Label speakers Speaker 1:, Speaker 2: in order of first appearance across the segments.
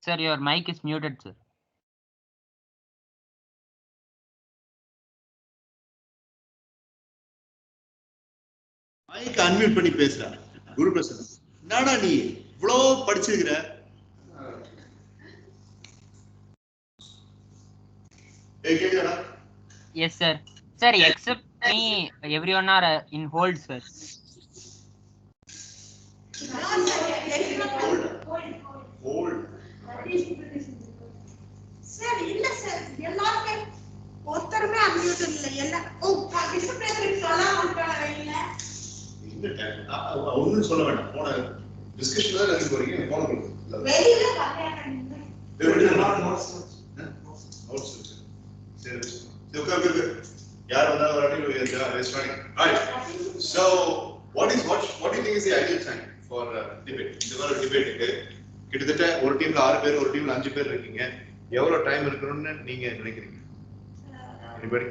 Speaker 1: Sir, your mic is muted, sir.
Speaker 2: Mic unmute பண்ணி பேசுறா. குரு பிரசாத், என்னடா நீ இவ்வளோ படிச்சிருக்கிற?
Speaker 1: Yes, sir. Sir, except me, everyone are in hold, sir.
Speaker 2: Hold.
Speaker 3: Sir, இல்ல sir. எல்லாருமே ஒருத்தருமே அன்மியூட் இல்ல. எல்லாம் டிஸ்பிளேல சொல்லலாம் வந்துட்டாங்க இல்ல.
Speaker 2: இந்த டைம் ஒண்ணும் சொல்ல வேண்டாம். போன டிஸ்கஷன்ல தான் இருக்கு போறீங்க. போன கொடுங்க.
Speaker 3: வெளியில கல்யாணம்
Speaker 2: வெளியில நோட்ஸ். சரி. ஓகே. யார் வந்தாலும் வரட்டும். Right. So, what do you think is the ideal time for debate? இந்த மாதிரி debate இருக்கு. கிட்டத்தட்ட ஒரு டீம்ல 6 பேர், ஒரு டீம்ல 5 பேர் இருக்கீங்க. எவ்வளவு டைம் இருக்கணும்னு நீங்க நினைக்கிறீங்க? Anybody?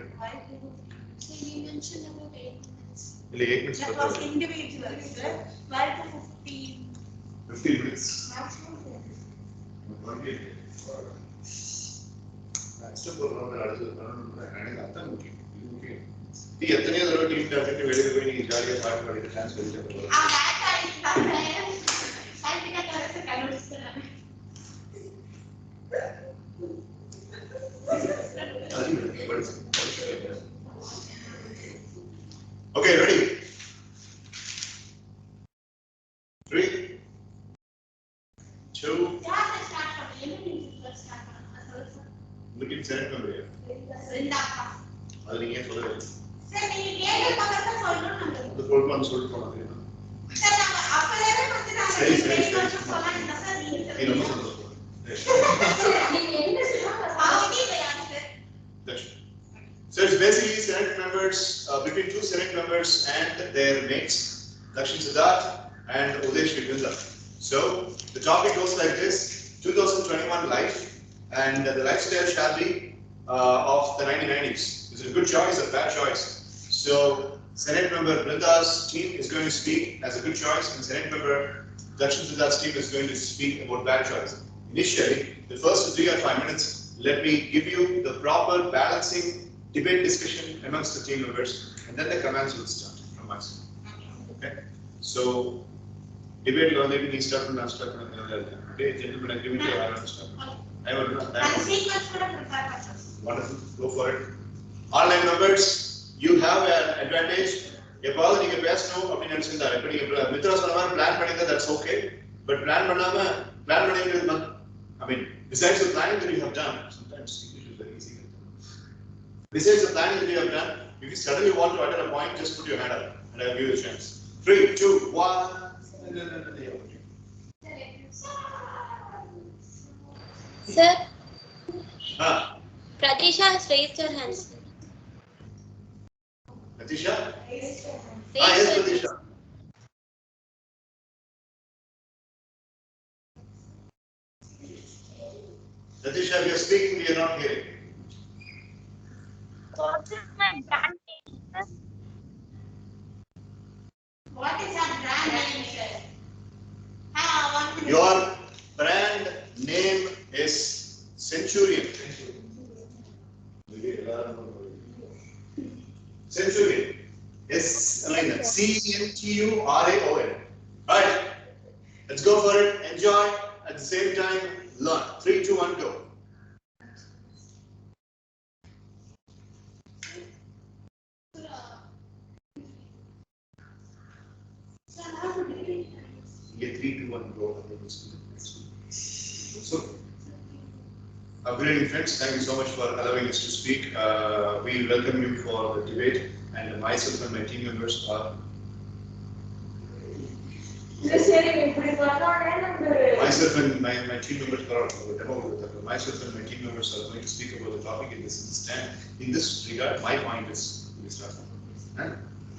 Speaker 3: You mentioned about 8 minutes.
Speaker 2: இல்ல 8 minutes
Speaker 3: That was individual, sir. 12 to
Speaker 2: 15 minutes.
Speaker 3: maximum.
Speaker 2: Except for one அடுத்து எனக்கு அதான் முக்கியம். இது முக்கியம். நீ எத்தனையோ தடவை டீம் டார்கெட் வெளியில போய் நீங்க ஜாலியா பாட்டு பாடிட்டு டான்ஸ் பண்ணிட்டு போறீங்க. Okay, ready? 3, 2. Looking set number here. அது நீங்க சொல்லுங்க.
Speaker 3: சார் நீங்க கேள்வி பக்கத்துல சொல்லணும்.
Speaker 2: அந்த கோல் பண்ண சொல்லிட்டு போனாங்க.
Speaker 3: சார் நம்ம அப்பவே வந்து நான்
Speaker 2: சரி
Speaker 3: சொல்லலாம் இல்ல சார் நீங்க.
Speaker 2: நீ ரொம்ப சந்தோஷம்.
Speaker 3: நீங்க என்ன சொல்லுங்க? பாவடி இல்லையாங்க.
Speaker 2: So it's basically Senate members between two Senate members and their mates, Dakshin Siddharth and Uday Shrivendra. So the topic goes like this: 2021 life and the lifestyle shabby of the 1990s. Is it a good choice or bad choice? So Senate member Brinda's team is going to speak as a good choice, and Senate member Dakshin Siddharth's team is going to speak about bad choice. Initially, the first 3 or 5 minutes, let me give you the proper balancing debate discussion amongst the team members, and then the comments will start from my side. Okay? So debate lo andi ni start na start panna okay, gentlemen agreement I will start. I will not. Wonderful. Go for it. Online members, you have an advantage. எப்பாவது நீங்க பேசணும் அப்படி நினைச்சிருந்தாரு. இப்ப நீங்க மித்ரா சொன்ன மாதிரி plan பண்ணிருந்தா that's okay. But plan பண்ணிக்கிறது I mean, besides the planning that you have done, sometimes it is very easy. Besides the planning that you have done, if you suddenly want to utter a point, just put your hand up and I'll give you a chance. 3, 2, 1.
Speaker 4: Sir. Pratisha has raised her hand.
Speaker 2: Pratisha?
Speaker 4: Yes,
Speaker 2: Pratisha. Pratisha, if you are speaking, we are not hearing.
Speaker 4: What is my brand name, sir?
Speaker 3: What is our brand name, sir?
Speaker 2: Your brand name is Centurion. Centurion. Yes, like that. CENTURAON. Right. Let's go for it. Enjoy. At the same time, learn. 3, 2, 1, go. Get 3, 2, 1, go. So, good evening, friends. Thank you so much for allowing us to speak. We welcome you for the debate, and myself and my team members are. Myself and my team members are. Myself and my team members are going to speak about the topic in this stand. In this regard, my point is we start.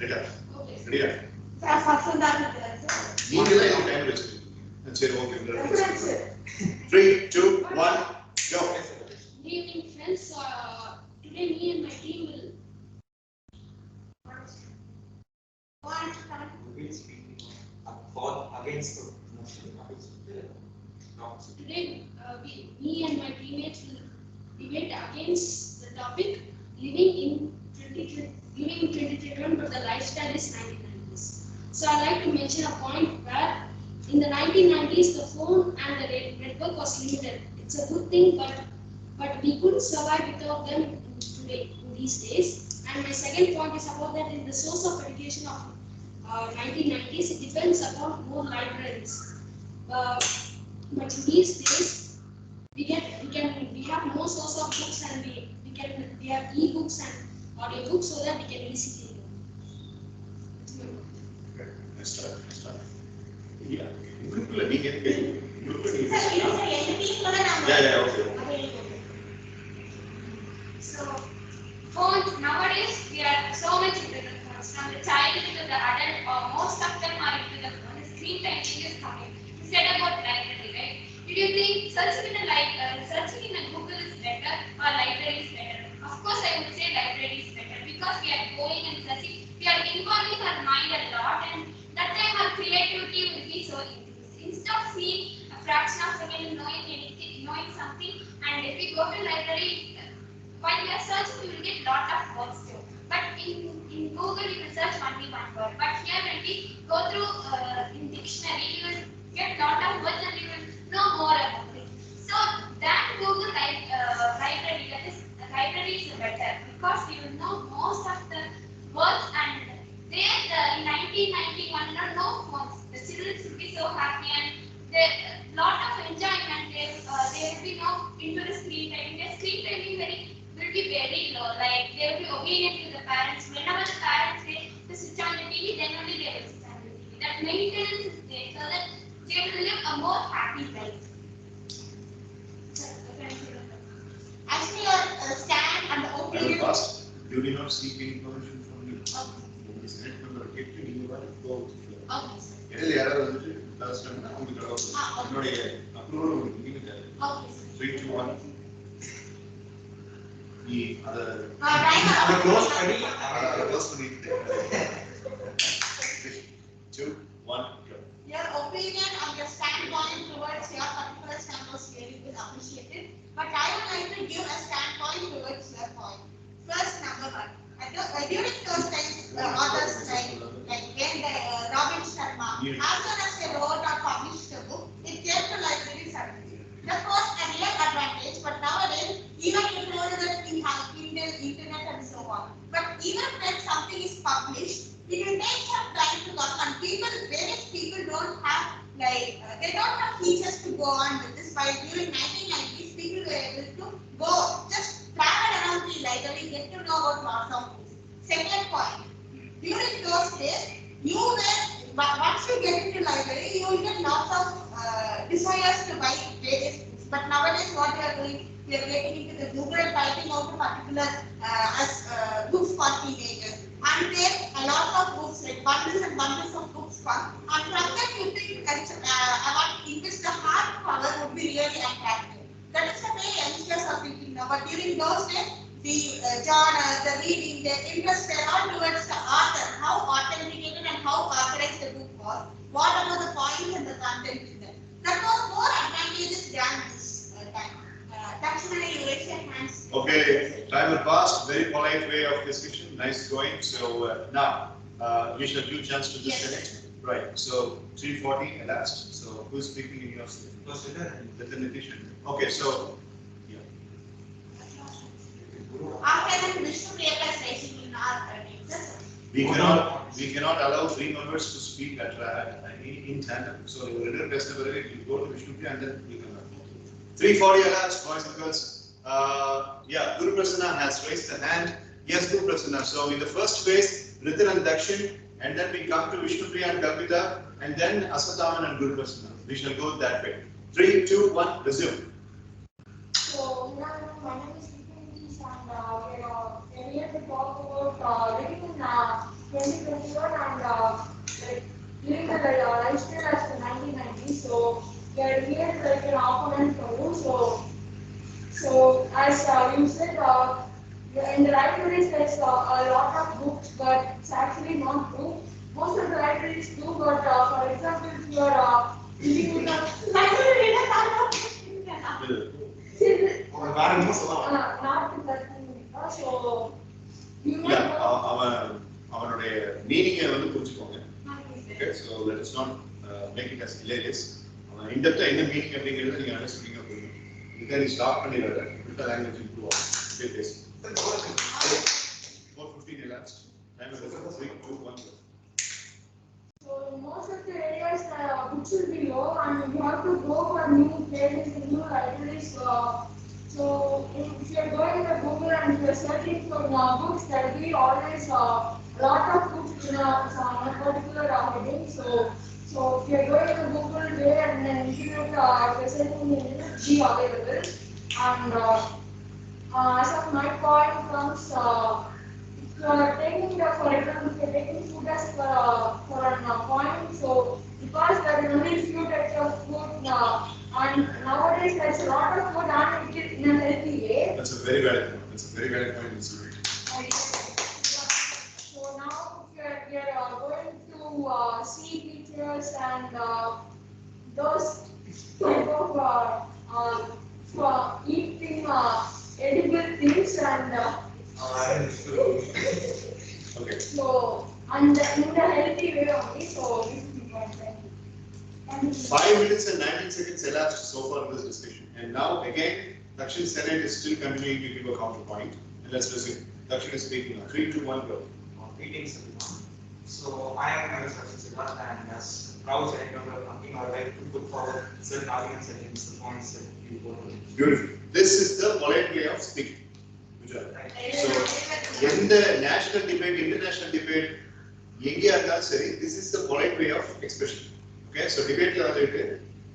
Speaker 2: Ready? Ready? Time waste. Okay. 3, 2, 1, go.
Speaker 3: Good evening, friends. Today, me and my team will.
Speaker 5: Against the motion. Today, me and my teammates will debate against the topic living in 2021, but the lifestyle is 1990s. So I like to mention a point where in the 1990s the phone and the network was limited. It's a good thing, but we couldn't survive without them in these days. And my second point is about that in the source of education of 1990s, it depends upon more libraries. But these days, we have more source of books, and we have e-books and audiobooks so that we can easily learn.
Speaker 2: Okay, let's start. Yeah, group we can get yeah, okay.
Speaker 3: So, phones nowadays we are so much into the phones. From the child to the adult, or most of them are into the phone. The screen timing is coming. You said about library, right? Did you think searching in a Google is better or library is better? Of course, I would say library is better because we are going and searching. We are involving our mind a lot, and that time our creativity will be so increased. Instead of seeing a fraction of a second knowing anything, knowing something, and if we go to library. While we are searching, we will get lot of words too. But in Google, you will search only one word. But here, when we go through in dictionary, you will get lot of words and you will know more about it. So that Google library, that is library is better because you will know most of the words. And there in 1991, no phones. The children will be so happy and there lot of enjoyment. They will be no into the screen time. The screen time will be very low. Like they will be obedient to the parents. Whenever the parents say to switch on the TV, then only they will switch on the TV. That maintenance is there so that they will live a more happy life. Actually, your stand and the opinion.
Speaker 2: Do you not seek any permission from me? Okay. Select number get to you are go with the flow.
Speaker 3: Okay, sir.
Speaker 2: இடையில யாராவது வந்துட்டு last time உங்களுக்கு என்னுடைய approval உங்களுக்கு நீங்க
Speaker 3: Okay, sir.
Speaker 2: 3 2 1 நீ அத
Speaker 3: close
Speaker 2: பண்ணிட்டு 2 1 go.
Speaker 3: Your opinion and your standpoint towards your particular stand was very good, appreciated. But I would like to give a standpoint towards your point. First, number one. During those times, authors like when Robin Sharma, as soon as they wrote or published a book, it came to library suddenly. That was a real advantage, but nowadays, even you know that we have Kindle, internet and so on. But even when something is published, it will take some time to come, and various people don't have they don't have features to go on with this. While during 1990s, people were able to go just travel around the library, get to know about lots of books. Second point, during those days, once you get into library, you will get lots of desires to buy various books. But nowadays, what we are doing, we are getting into the Google, typing out a particular books for teenagers. And there a lot of books, like bundles and bundles of books come. And from that you think about in which the hard cover would be really attractive. That is the way youngsters are thinking now. But during those days, the genre, the reading, the interest were all towards the author, how authenticated and how authorized the book was, what are the points and the content in there. That was more advantageous than this time. Takshana, you raise your hands.
Speaker 2: Okay, timer passed. Very polite way of discussion. Nice going. So now we shall give chance to this select. Right. So 3:40 elapsed. So who is speaking in your state? Within addition. Okay. So yeah.
Speaker 3: After that, Vishnu Priya is raising in our names.
Speaker 2: We cannot allow 3 members to speak in tandem. So your leader best you go to Vishnu Priya and then we come back. 3:40 elapsed, boys and girls. Yeah, Guru Prasanna has raised the hand. Yes, Guru Prasanna. So in the first phase, Ritin and Dakshin, and then we come to Vishnu Priya and Kalpita, and then Aswathaman and Guru Prasanna. We shall go that way. 3, 2, 1, resume.
Speaker 6: So, my name is Nitin and we're here to talk about living in 2021 and during the lifestyle as the 1990s. So, we are here like an opponent for you. So as you said, in the libraries there's a lot of books, but it's actually not true. Most of the libraries do, but for example, if you are living in a library,
Speaker 2: வேற என்ன சொல்லலாம்?
Speaker 6: not that. So you
Speaker 2: இல்ல
Speaker 6: might know.
Speaker 2: அவனுடைய மீனிங்கை வந்து புரிஞ்சுக்கோங்க. Okay, so let us not make it as hilarious. In depth என்ன meaning அப்படிங்கிறது நீங்க அண்டர்ஸ்டாண்டிங்கா புரியும். இதுக்கு நீ ஸ்டாப் பண்ணிடாத. விட்ட லாங்குவேஜ் இம்ப்ரூவ் ஆகும். அப்படியே பேசு. 4:15 elapsed. Time is 3, 2, 1.
Speaker 6: So in most of the areas, books will be low, and you have to go for new places, new libraries. So if you are going to Google and you are searching for books, there will be always a lot of books in a particular heading. So if you are going to Google there and then internet facility will be available. And as of my point comes, if you are taking for example, if you are taking food as for a point, so because there are only few types of food and nowadays there's a lot of food and it is in a healthy way.
Speaker 2: That's a very valid point. That's a very valid point.
Speaker 6: So now we are going to see pictures and those type of for eating edible things and
Speaker 2: Okay.
Speaker 6: so and in the healthy way only. So this is important.
Speaker 2: 5 minutes and 19 seconds elapsed so far in this discussion. And now again, Dakshin Senate is still continuing to give a counterpoint. And let's resume. Dakshin is speaking now. 3, 2, 1, go.
Speaker 7: Greetings everyone. So I am Dakshin Senate, and as proud Senate member of Company, I would like to put forward certain arguments against the points that you put.
Speaker 2: Beautiful. This is the polite way of speaking. So, in the national debate, international debate, this is the polite way of expression. Okay, so debate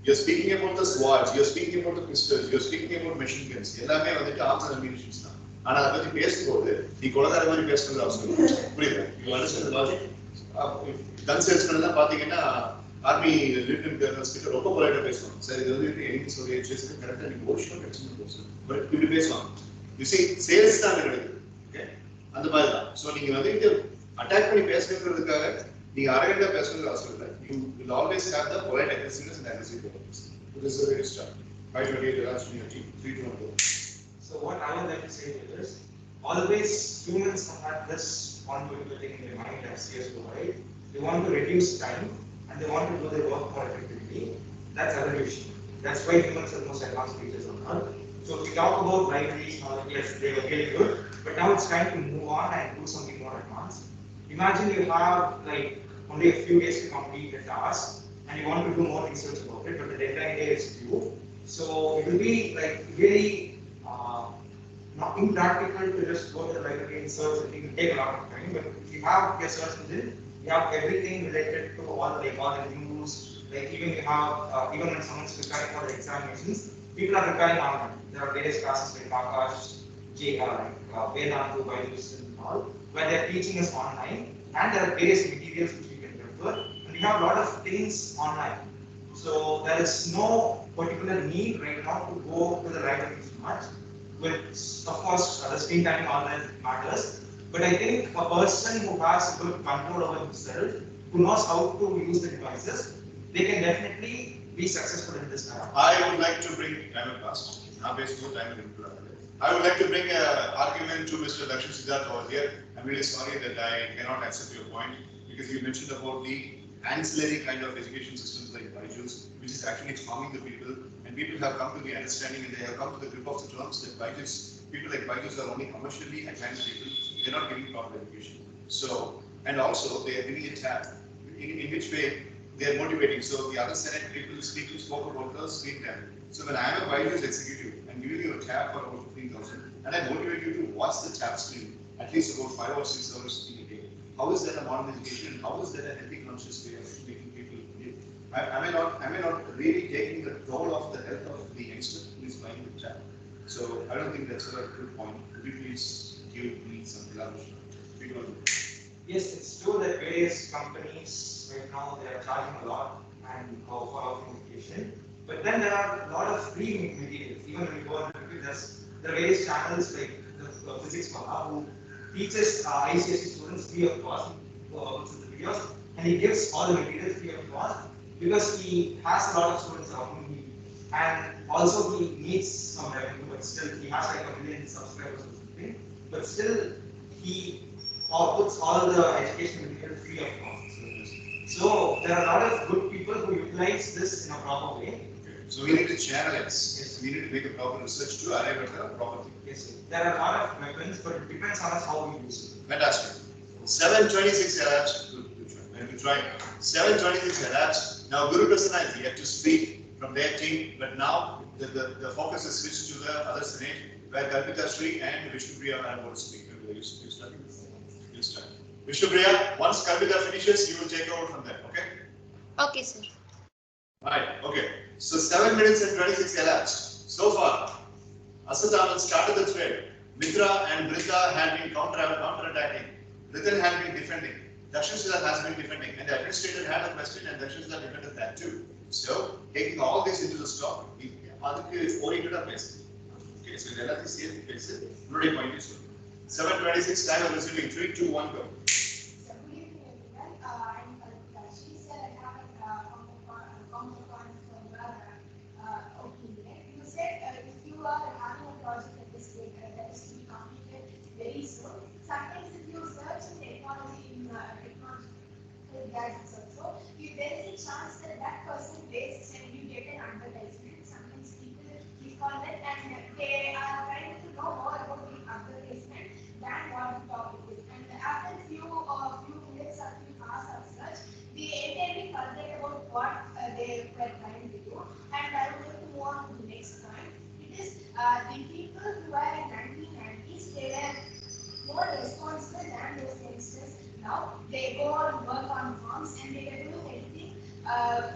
Speaker 2: you're speaking about the swords, you're speaking about the pistols, you're speaking about machine guns. எல்லாமே வந்துட்டு arms and ammunitions தான். ஆனா அத பத்தி பேசும்போது நீ கொலகார மாதிரி பேசணும்னு அவசியம் இல்லை. புரியுதா? You understand the logic? Gun salesman எல்லாம் பாத்தீங்கன்னா ஆர்மி லிட்டன் கர்னல்ஸ் கிட்ட ரொம்ப பொலைட்டா பேசுவாங்க. சரி இது வந்து எனிமி சொல்லிய சேஸ்க்கு கரெக்ட்டா நீ ஓஷன் எக்ஸ்பிளைன் பண்ணுங்க. பட் இப்படி பேசுவாங்க. You see சேல்ஸ் தான் நடக்குது. ஓகே? அந்த மாதிரி தான். சோ நீங்க வந்து அட்டாக் பண்ணி பேசணும்ன்றதுக்காக நீங்க அரகண்டா பேசணும்னு அவசியம் இல்லை. You will always have the polite aggressiveness and aggressive tones. This is the way to start. 5:28 the last unit 3 to 1.
Speaker 7: So what I would like to say is, always humans have this one particular thing in their mind that CS right? They want to reduce time and they want to do their work more effectively. That's evolution. That's why humans are the most advanced creatures on Earth. So if we talk about libraries, yes, they were really good, but now it's time to move on and do something more advanced. Imagine you have like only a few days to complete the task and you want to do more research about it, but the deadline day is due. So it will be like really not impractical to just go to the library and search. It will take a lot of time, but if you have your search engine, you have everything related to all the news. Like even you have even when someone's preparing for the examinations, people are preparing online. There are various classes like Akash, Vedantu, Byju's and all, where they are teaching us online, and there are various materials which we can refer, and we have a lot of things online. So there is no particular need right now to go to the library too much. With of course the screen time all that matters, but I think a person who has good control over himself, who knows how to use the devices, they can definitely be successful in this era.
Speaker 2: I would like to bring time past. Now based no time I would like to bring an argument to Mr. Dakshin Siddharth over here. I'm really sorry that I cannot accept your point because you mentioned about the ancillary kind of education systems like Byju's, which is actually harming the people, and people have come to the understanding and they have come to the grip of the terms that Byju's, people like Byju's are only commercially advanced people. They're not giving proper education. So, and also they are giving a tab. In which way they are motivating. So the other Senate people spoke about the screen time. So when I am a Byju's executive, I'm giving you a tab for about 15,000, and I motivate you to watch the tab screen at least about 5 or 6 hours in a day. How is that a modern education? How is that a healthy conscious way of making people live? Am I not really taking the toll of the health of the youngster who is buying the tab? So I don't think that's a good point. Could you please give me some elaboration?
Speaker 7: Yes, it's true that various companies right now they are charging a lot and for offering education. But then there are a lot of free materials. Even when you go on YouTube, there are various channels like the Physics Mama who teaches ICSE students free of cost, which is the videos, and he gives all the materials free of cost because he has a lot of students around him. He and also he needs some revenue, but still he has like 1 million subscribers or something. But still he puts all the education material free of cost. So there are a lot of good people who utilize this in a proper way.
Speaker 2: So we need to channelize. Yes. We need to make a proper research to arrive at the proper thing.
Speaker 7: Yes, sir. There are a lot of weapons, but it depends on us how we use it.
Speaker 2: Fantastic. 7:26 elapsed. Good try. 7:26 elapsed. Now Guru Prasanna is yet to speak from their team, but now the focus is switched to the other Senate, where Kalpita Sri and Vishnupriya are going to speak. You start. Vishnupriya, once Kalpita finishes, you will take over from there, okay?
Speaker 4: Okay, sir.
Speaker 2: Right, okay. So 7 minutes and 26 elapsed. So far, Asathaman started the thread. Mitra and Brinda had been counter-attacking. Ritan had been defending. Dakshin has been defending. And the administrator had a question and Dakshin defended that too. So, taking all this into the stock, we oriented a place. Okay, so let us see the places. 7:26 time of receiving 3, 2, 1, go.
Speaker 6: So good evening everyone. I'm Kalpita. She said I have a counterpoint for your opinion. You said if you are having a project at this stage that is to be completed very soon, sometimes if you search in technology in technology gadgets also, if there is a chance that that person wastes and you get an advertisement, sometimes people click on it and they are trying to know more about the advertisement than what the topic is. And after few minutes or few hours of search, they entirely forget about what they were trying to do. And I would like to move on to the next point. It is the people who were in 1990s, they were more responsible than those youngsters now. They go and work on farms and they can do anything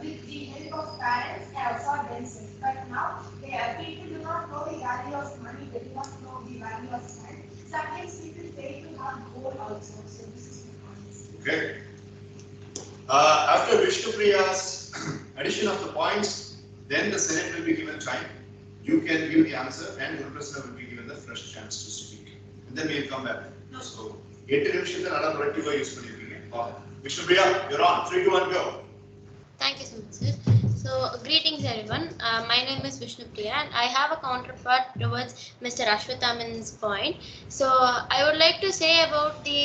Speaker 6: with the help of parents for themselves. But now people do not know the value of money, they do not know the value of time. Sometimes people fail to have goal also. So this is my point.
Speaker 2: Okay. After Vishnupriya's addition of the points, then the Senate will be given time. You can give the answer and Guru Prasanna will be given the fresh chance to speak. And then we'll come back. So, 8 நிமிஷத்தை நல்லா productive use பண்ணிருக்கீங்க. Vishnupriya, you're on. 3, 2, 1, go.
Speaker 4: Thank you so much, sir. So, greetings everyone. My name is Vishnu Priya and I have a counterpart towards Mr. Ashwathaman's point. So, I would like to say about the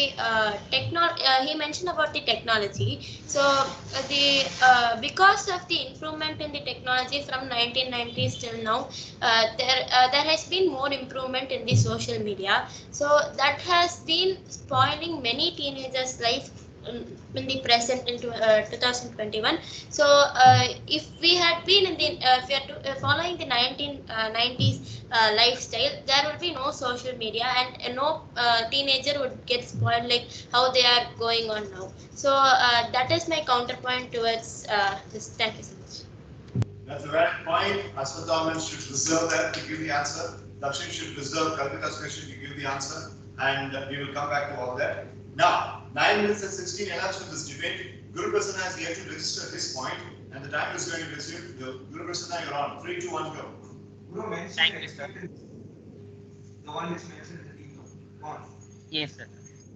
Speaker 4: he mentioned about the technology. So, because of the improvement in the technology from 1990s till now, there has been more improvement in the social media. So, that has been spoiling many teenagers' life in the present in 2021. So if we had been in the if we are following the 1990s lifestyle, there would be no social media and no teenager would get spoiled like how they are going on now. So that is my counterpoint towards this. Thank you so much.
Speaker 2: That's a valid point. Aswathaman should reserve that to give the answer. Dakshin should reserve Kalpita's question to give the answer. And we will come back to all that. Now, 9 minutes and 16 elapsed in this debate. Guru Prasanna is here to register his point, and the time is going to resume. Guru Prasanna, you're on. 3, 2, 1, go.
Speaker 7: Guru mentioned the one which mentioned the people. Go on.
Speaker 1: Yes, sir.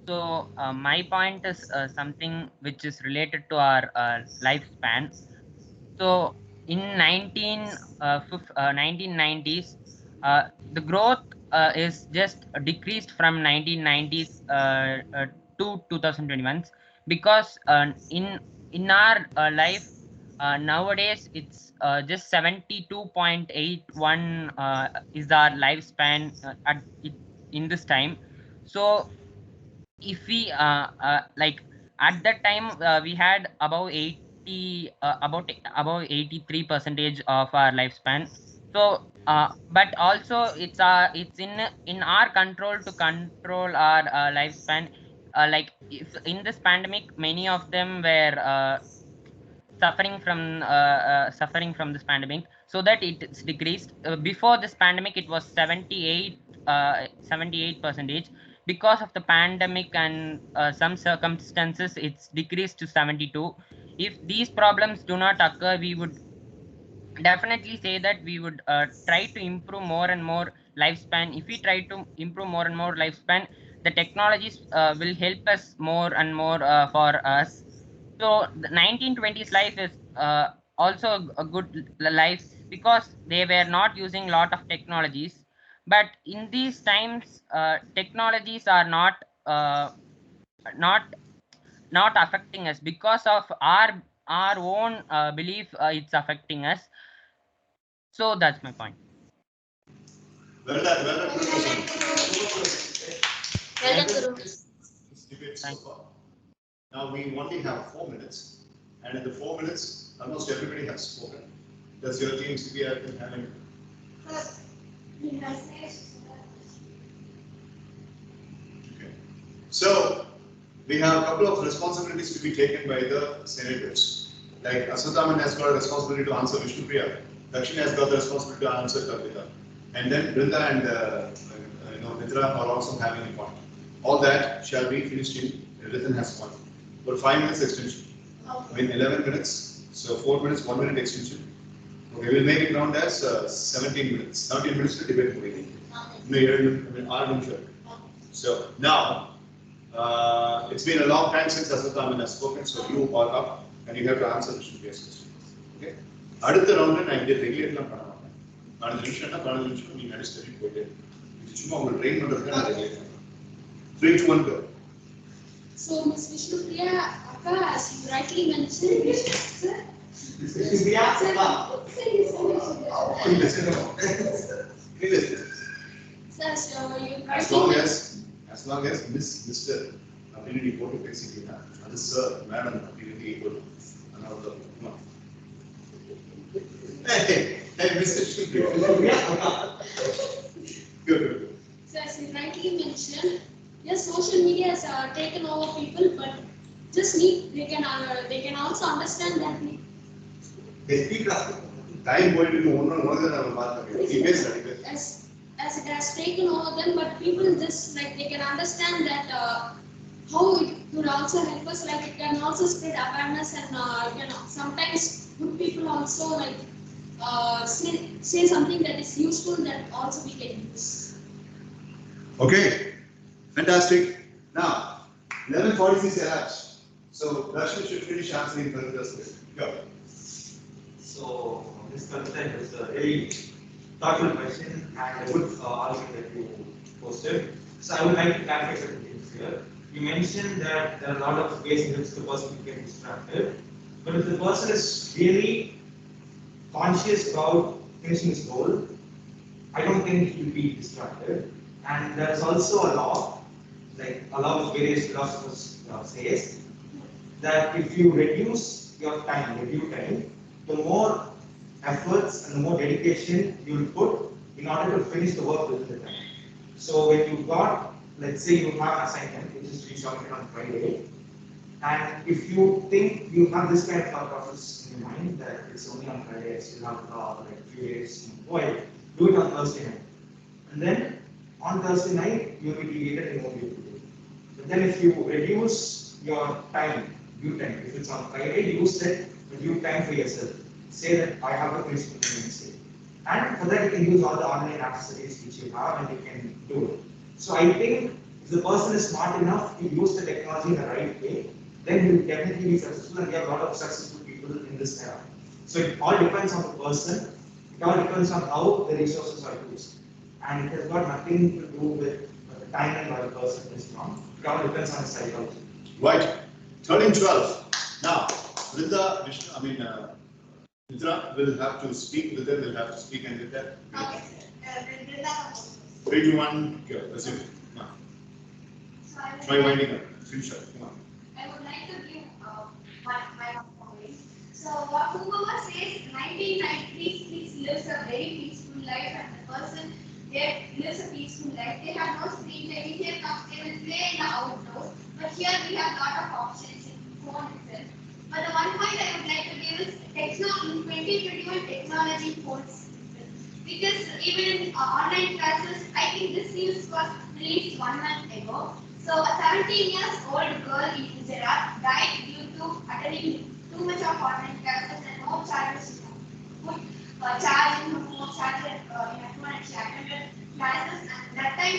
Speaker 1: So my point is something which is related to our lifespan. So in 1990s, the growth is just decreased from 1990s to 2021, because in our life nowadays it's just 72.81 is our lifespan in this time. So if we like at that time we had above 83 percentage of our lifespan. So but also it's in our control to control our lifespan. Like if in this pandemic many of them were suffering from this pandemic, so that it's decreased. Before this pandemic it was 78 percentage. Because of the pandemic and some circumstances, it's decreased to 72. If these problems do not occur, we would definitely say that we would try to improve more and more lifespan. If we try to improve more and more lifespan, the technologies will help us more and more for us. So the 1920s life is also a good life because they were not using lot of technologies. But in these times, technologies are not not affecting us because of our own belief. It's affecting us. So that's my point.
Speaker 2: Well done, well done.
Speaker 4: Well done, Guru.
Speaker 2: This debate so
Speaker 1: Thank
Speaker 2: far. Now we only have 4 minutes, and in the 4 minutes, almost everybody has spoken. Does your team CPR have any? Okay. So we have a couple of responsibilities to be taken by the senators. Like Aswathaman has got a responsibility to answer Vishnupriya. Dakshin has got the responsibility to answer Kavita. And then Brinda and Mitra are also having a point. All that shall be finished in written as one. For 5 minutes extension. I mean 11 minutes. So 4 minutes, 1 minute extension. Okay, we'll make it round as 17 minutes. 17 minutes to debate meeting. So now, it's been a long time since Aswathaman has spoken, so you walk up and you have to answer the question. Okay? அடுத்த ரவுண்ட்ல நான் இங்க ரெகுலேட்லாம் பண்ண மாட்டேன். 4 நிமிஷம்னா 4 நிமிஷம் நீங்க நடி study போயிட்டே இருக்கு. இது சும்மா உங்களை ட்ரெயின் பண்றதுக்கு நான் ரெகுலேட் பண்றேன். 3 to 1 go.
Speaker 5: So, Ms. Vishnupriya, Akka, as you rightly mentioned, sir.
Speaker 7: Vishnupriya,
Speaker 5: Sir, so you
Speaker 2: As long as Miss Mr. அப்படின்னு நீ போட்டு பேசிட்டீங்கன்னா அது சார் மேடம் அப்படின்னு ஈக்குவல் அதனால Hey, Mr. Good.
Speaker 5: So, as you rightly mentioned, yes, social media has taken over people, but just they can also understand that
Speaker 2: Time போயிட்டு ஒன்னு ஒன்னு நம்ம பார்த்தோம். He based
Speaker 5: as it has taken over them, but people just they can understand that how it could also help us. Like it can also spread awareness, and sometimes good people also say something that is useful that also we can use.
Speaker 2: Okay, fantastic. Now, 11:46 elapsed. So, Rashmi should finish answering Kavita's question. Go.
Speaker 7: So, this Kavita is a very thoughtful question and a good argument that you posted. So, I would like to clarify certain things here. You mentioned that there are a lot of ways in which the person can get distracted, but if the person is really conscious about finishing his goal, I don't think he will be distracted. And there is also a law, like a law which various philosophers says, that if you reduce your time, the more efforts and the more dedication you will put in order to finish the work within the time. So when you got, let's say you have an assignment which is to be submitted on Friday, and if you think you have this kind of thought process in your mind that it's only on Friday, I still have like a few days to go ahead, do it on Thursday night. And then on Thursday night, you will be deviated and won't be able to do it. But then if you reduce your time, due time, if it's on Friday, you set a due time for yourself. Say that I have to finish the Wednesday. And for that, you can use all the online accessories which you have and you can do it. So I think if the person is smart enough to use the technology in the right way, then he will definitely be successful, and we have a lot of successful people in this era. So it all depends on the person, it all depends on how the resources are used. And it has got nothing to do with the timing or the person is wrong, it all depends on the psychology.
Speaker 2: Right, 13:12. Now, Vrinda, Mitra will have to speak with them, will have to speak and with that.
Speaker 3: Okay, sir.
Speaker 2: 3 to 1, go. That's it. Come on. Try winding up. Finish up. Come on.
Speaker 3: I would like to give my point. So, whoever says 1993 lives a very peaceful life, and the person there lives a peaceful life, they have no screen time. Here they will play in the outdoors, but here we have a lot of options in phone itself. But the one point I would like to give is in 2021 technology holds different. Because even in online classes, I think this news was released 1 month ago. So a 17-year-old girl in Gujarat died due to attending too much of online classes and no charges put charge in her phone, charger in her phone, and she attended classes, and that time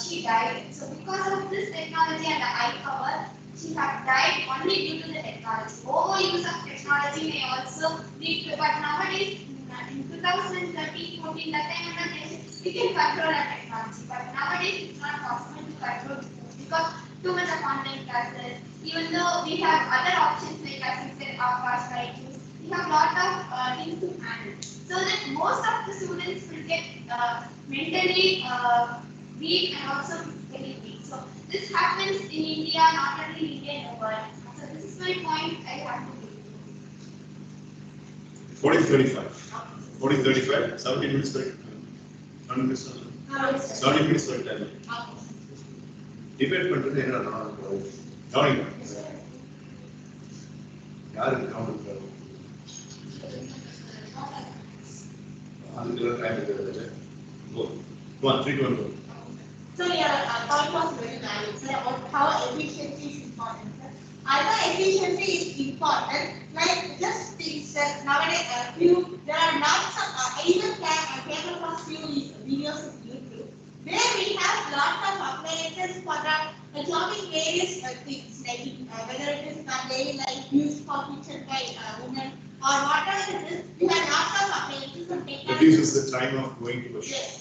Speaker 3: she died. So because of this technology and the eye cover, she had died only due to the technology. Overuse of technology may also lead to, but nowadays 2013, 14, that time we can control our technology. But nowadays it's not possible to control because too much of online classes. Even though we have other options like assisted or fast writing, we have lot of things to handle. So that most of the students will get mentally weak and also physically weak. So this happens in India, not only in India, in the world. So this is my point I have to make.
Speaker 2: 40-35. 40-35. 70 minutes per 70 minutes. 70 minutes per time. Debate பண்றது என்ன கவனிங்க. யாருக்கு count அதுக்கு time இருக்குது. Go. Go on, 3 to 1 go.
Speaker 3: So your point was very valid, sir, about how efficiency is important. Sir. Although efficiency is important, like just think, sir, nowadays there are lots of even came across few videos of YouTube where we have lots of appliances for absorbing various things, like whether it is daily life used for kitchen by women or whatever it is. We have lots of appliances and technology.
Speaker 2: Reduces the time of going to a shop.
Speaker 3: Yes.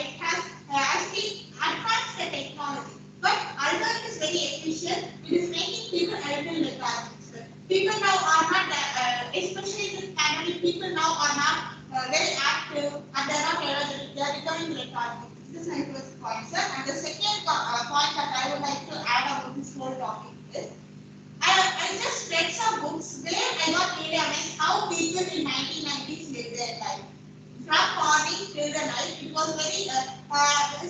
Speaker 3: It has actually advanced the technology, but although it is very efficient, it is making people idle lethargic. People now are not, especially in this pandemic, people now are not very active and they are not energetic. They are becoming lethargic. This is my first point, sir. And the second point that I would like to add about this whole topic is, I just read some books where I got really amazed how people in 1990s lived their life. From morning till the night, it was very.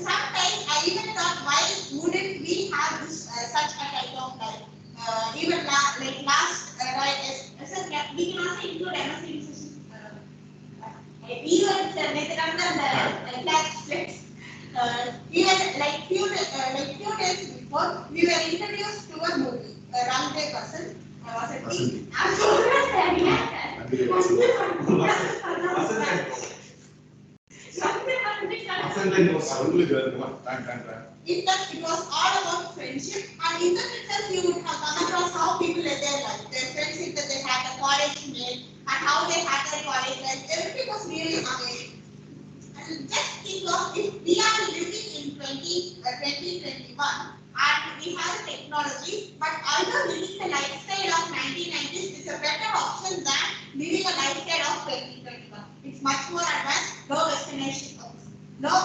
Speaker 3: Sometimes I even thought, why wouldn't we have this such a type of life? Even like last, we can also include MSES. Even even like few days before, we were introduced to a movie, Ramde Person. Was it? It was all about friendship, and in that itself you would have come across how people live their life, their friendship that they had, the college mate, and how they had their college life. Everything was really amazing. And just think of if we are living in 2021 and we have technology, but although living the lifestyle of 1990s is a better option than living a lifestyle of 2021. It's much more advanced, low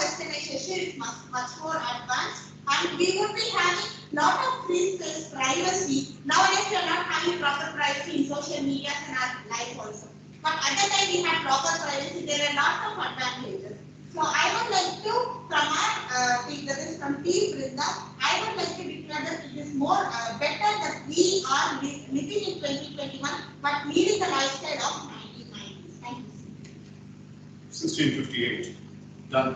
Speaker 3: westernization is much more advanced, and we would be having lot of free space, privacy. Nowadays we are not having proper privacy in social media and our life also. But at that time we had proper privacy. There are lots of advantages. So I would like to, from our that is from Team Brinda, I would like to declare that it is more better that we are living in 2021, but leading the lifestyle of 1990s. Thank you.
Speaker 2: 1658. Done.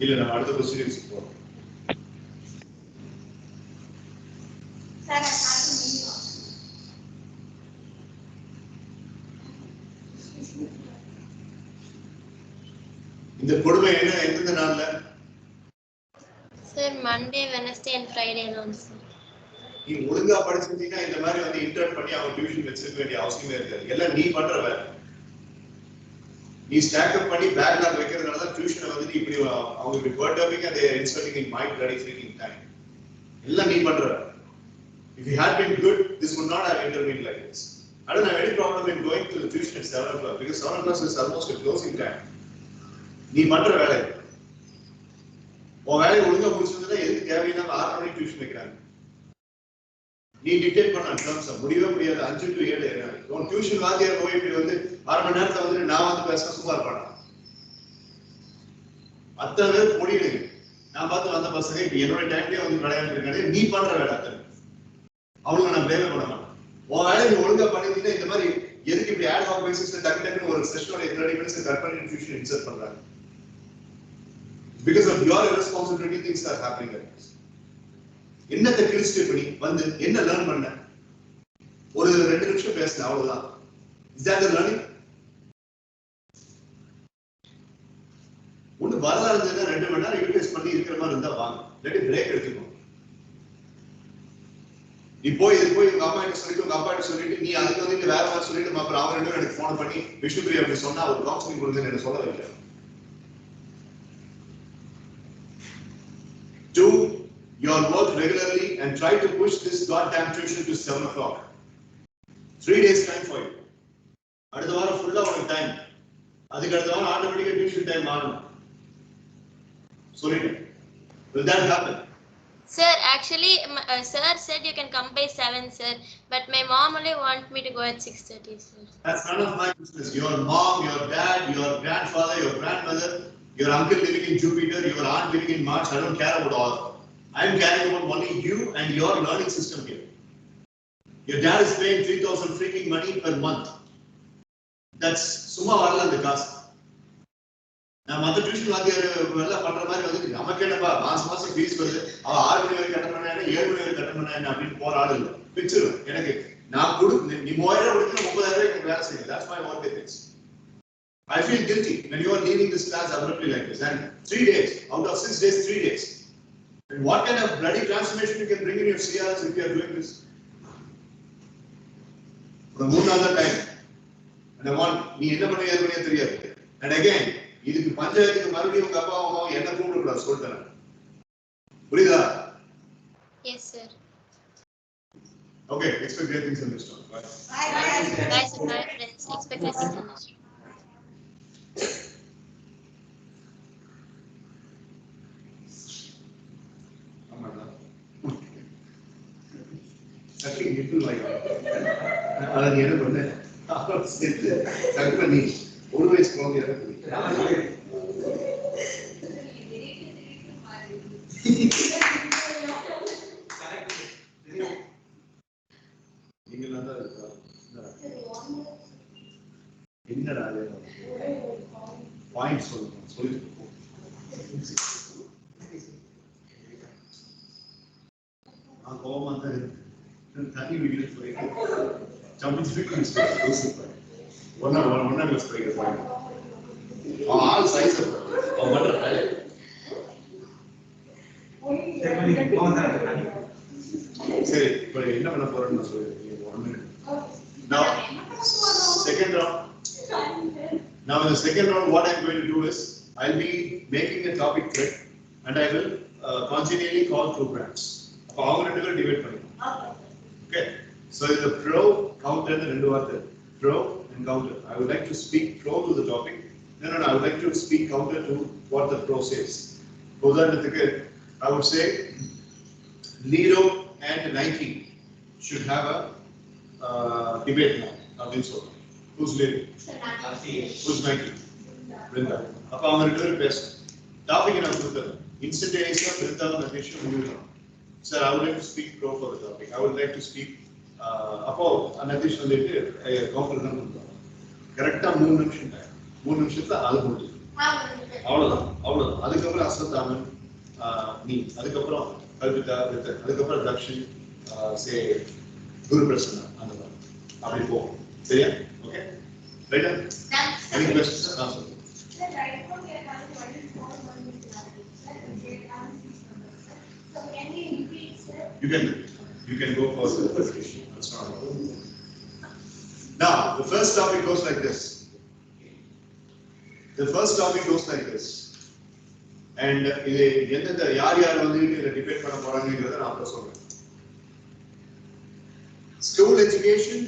Speaker 2: இல்ல நம்ம அடுத்த question போறோம்.
Speaker 3: Sir, I have to leave.
Speaker 2: இந்த கொடுமை என்ன எந்த நாள்ல?
Speaker 4: Sir, Monday, Wednesday and Friday alone, sir.
Speaker 2: நீ ஒழுங்கா படிச்சிருந்தீங்கன்னா இந்த மாதிரி வந்து இன்டர்ன் பண்ணி அவங்க டியூஷன் வச்சிருக்க வேண்டிய அவசியமே இருக்காது. எல்லாம் நீ பண்ற வேலை. நீ ஸ்டாக் அப் பண்ணி பேக்லாக் வைக்கிறதுனால தான் டியூஷனை வந்து இப்படி அவங்க இப்படி பர்டர்பிங் and they are inserting in my bloody freaking time. எல்லாம் நீ பண்ற வேலை. If you had been good, this would not have intervened like this. I don't have any problem in going to the tuition at 7 o'clock because 7 o'clock is almost a closing time. நீ பண்ற வேலை. உன் வேலையை ஒழுங்கா முடிச்சிருந்தா எதுக்கு தேவையில்லாம 6 மணிக்கு டியூஷன் வைக்கிறாங்க? நீ டிக்டேட் பண்ண டர்ம்ஸ் முடியவே முடியாது. 5 to 7 உன் டியூஷன் வாத்தியார் போய் இப்படி வந்து 1/2 மணி நேரத்துல வந்து நான் வந்து பேச சும்மா இருப்பானா? அத்தனை பேர் முடியல. நான் பார்த்து வந்த பசங்க இப்ப என்னோட டைம்லயே வந்து விளையாண்டு இருக்காங்க. நீ பண்ற வேலை அத்தனை. அவங்களுக்கு நான் பிளேமே பண்ண மாட்டேன். உன் வேலையை நீ ஒழுங்கா பண்ணிட்டீங்கன்னா இந்த மாதிரி எதுக்கு இப்படி ஆட் ஹாக் பேசிஸ்ல டக்கு ஒரு செஷனோட 30 மினிட்ஸ் கட் பண்ணி டியூஷன் இன்சர்ட் பண்றாங்க? Because of your irresponsibility, things are happening like this. என்னத்தை கிறிஸ்டி பண்ணி வந்து என்ன லேர்ன் பண்ண? ஒரு 2 நிமிஷம் பேசின அவ்வளவுதான். Is that the learning? ஒண்ணு வரலா இருந்ததுன்னா 2 மணி நேரம் யூட்டிலைஸ் பண்ணி இருக்கிற மாதிரி இருந்தா வாங்க. இல்லாட்டி பிரேக் எடுத்துக்கணும். நீ போய் உங்க அம்மா கிட்ட சொல்லிட்டு உங்க அப்பா கிட்ட சொல்லிட்டு நீ அதுக்கு வந்து வேற மாதிரி சொல்லிட்டு அப்புறம் அவங்க ரெண்டு எனக்கு போன் பண்ணி விஷ்ணுபிரியா அப்படி சொன்னா ஒரு கவுன்சிலிங் கொடுங்கன்னு என்ன சொல்ல வைக்கல. Do your work regularly and try to push this goddamn tuition to 7 o'clock. 3 days time for you. அடுத்த வாரம் ஃபுல்லா உனக்கு டைம். அதுக்கு அடுத்த வாரம் ஆட்டோமேட்டிக்கா டியூஷன் டைம் மாறணும். சொல்லிட்டேன். Will that happen?
Speaker 4: Sir, actually, sir said you can come by 7, sir. But my mom only want me to go at 6:30, sir.
Speaker 2: That's none of my business. Your mom, your dad, your grandfather, your grandmother, your uncle living in Jupiter, your aunt living in Mars. I don't care about all of them. I'm caring about only you and your learning system here. Your dad is paying 3,000 freaking money per month. That's summa varala the cost. நான் மற்ற tuition வாத்தியார் எல்லாம் பண்ற மாதிரி வந்து நமக்கு என்னப்பா மாசம் ஃபீஸ் வருது அவ 6 மணி வரைக்கும் கட்ட பண்ணா 7 மணி வரைக்கும் கட்ட பண்ணா அப்படின்னு போற ஆள் இல்லை. பிக்சர் எனக்கு நான் நீ 3000 கொடுத்து 30,000 எனக்கு வேலை செய்யுது. That's my work ethics. I feel guilty when you are leaving this class abruptly like this. And 3 days out of 6 days, 3 days. And what kind of bloody transformation you can bring in your CRs if you are doing this? For the 3 நாள் time. And I want நீ என்ன பண்ணுவீங்க தெரியாது. And again இதுக்கு பஞ்சாயத்துக்கு மறுபடியும் உங்க அப்பா அம்மா என்ன கூப்பிட கூடாது சொல்லிட்டேன். புரியுதா?
Speaker 4: Yes, sir.
Speaker 2: Okay, expect great things in this talk. Bye.
Speaker 4: Bye, sir. Bye, friends. Expect great things in this talk.
Speaker 2: Sucking nipple like அத நீ என்ன பண்ண? சேர்த்து சக் பண்ணி ஒரு வயசு குழந்தை இறக்குது. நீங்க தான் இருக்கா? என்னடா பாயிண்ட் சொல்லணும் சொல்லிட்டு நான் கோபமா தான் இருக்கு. தண்ணி விடுன்னு சொல்லிட்டு ஜம்பிங் ஒன்னா யூஸ் பண்ணிக்கிறேன். அவன் ஆள் சைஸ் அவன் பண்ற வேலை. சரி இப்போ என்ன பண்ண போறேன்னு நான் சொல்லிடுறேன். 1 minute. Now, second round. Now in the second round, what I'm going to do is I'll be making a topic thread and I will continually call programs. அப்போ அவங்க ரெண்டு பேரும் டிவைட் பண்ணிக்கலாம். Okay. So in the pro counter and ரெண்டு வார்த்தை pro and counter. I would like to speak pro to the topic. No, I would like to speak counter to what the pro says. உதாரணத்துக்கு I would say Lido and Nike should have a debate now. அப்படின்னு சொல்றேன். Who's leading? Who's Nike? Brinda. அப்ப அவங்க ரெண்டு பேரும் பேசணும். Topic நான் கொடுத்தேன். Instantaneously Brinda and Natisha முடியும். Sir, I would like to speak pro for the topic. I would like to speak அப்போ Natisha சொல்லிட்டு கவுண்டர் தான் கொடுத்தாங்க. கரெக்டா 3 நிமிஷம் டைம். 3 நிமிஷத்துல அது முடியும். அவ்வளவுதான். அதுக்கப்புறம் அஸ்வத்தாமன் நீ அதுக்கப்புறம் கல்பிதா அதுக்கப்புறம் தக்ஷன் சே குரு பிரசன்னா அந்த மாதிரி அப்படி போகும். சரியா? ஓகே ரைட்டா? எனி क्वेश्चंस நான் சொல்றேன்.
Speaker 3: Sir, right now we are having 1 minute classes. Sir, so can we repeat, sir?
Speaker 2: You can go for the presentation. That's not a problem. Now, the first topic goes like this. And இது எந்தெந்த யார் வந்து இத debate பண்ண போறாங்கங்கறத நான் அப்புறம் சொல்றேன். School education